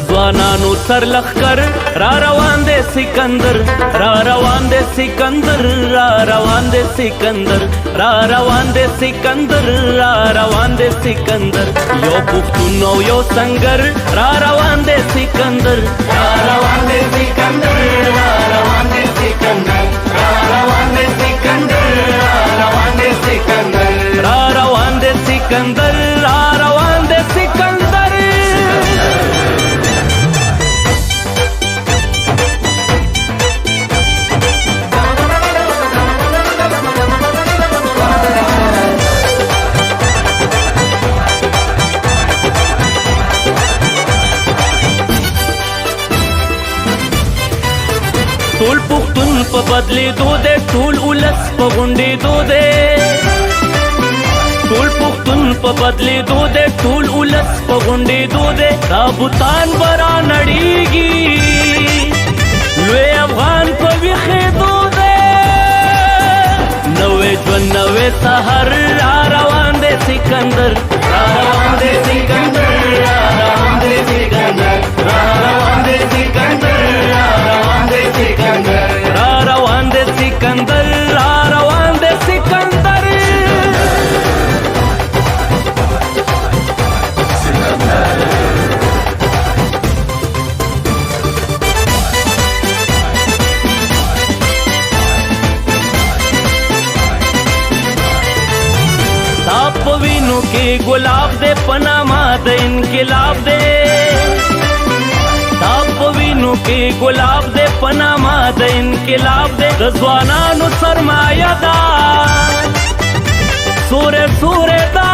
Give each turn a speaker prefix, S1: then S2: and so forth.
S1: ځوانانو سر لخر را روان دي سکندر را روان دي سکندر را روان دي سکندر را روان دي سکندر را روان دي سکندر یو پښتون او یو سنگر را روان دي سکندر را روان دي سکندر را روان دي سکندر را روان دي سکندر را روان دي سکندر را روان دي سکندر را روان دي سکندر ټول پښتون په بدلېدو دی ټول ولس په غونډېدو دی ټول پښتون په بدلېدو دی ټول ولس په غونډېدو دی دا بوتان به رانړېږي لوی افغان په ویښېدو دی نوی ژوند نوی سهر را روان دی سکندر را روان دی سکندر را روان دی سکندر را روان دی سکندر را روان دی سکندر را روان دی سکندر را روان دی سکندر تاپ وینو کې ګلاب دے پناما د انقلاب دے تاپ وینو کې ګلاب دے پناما د انقلاب دے د ځوانانو سرمایه ده سورې سورې ده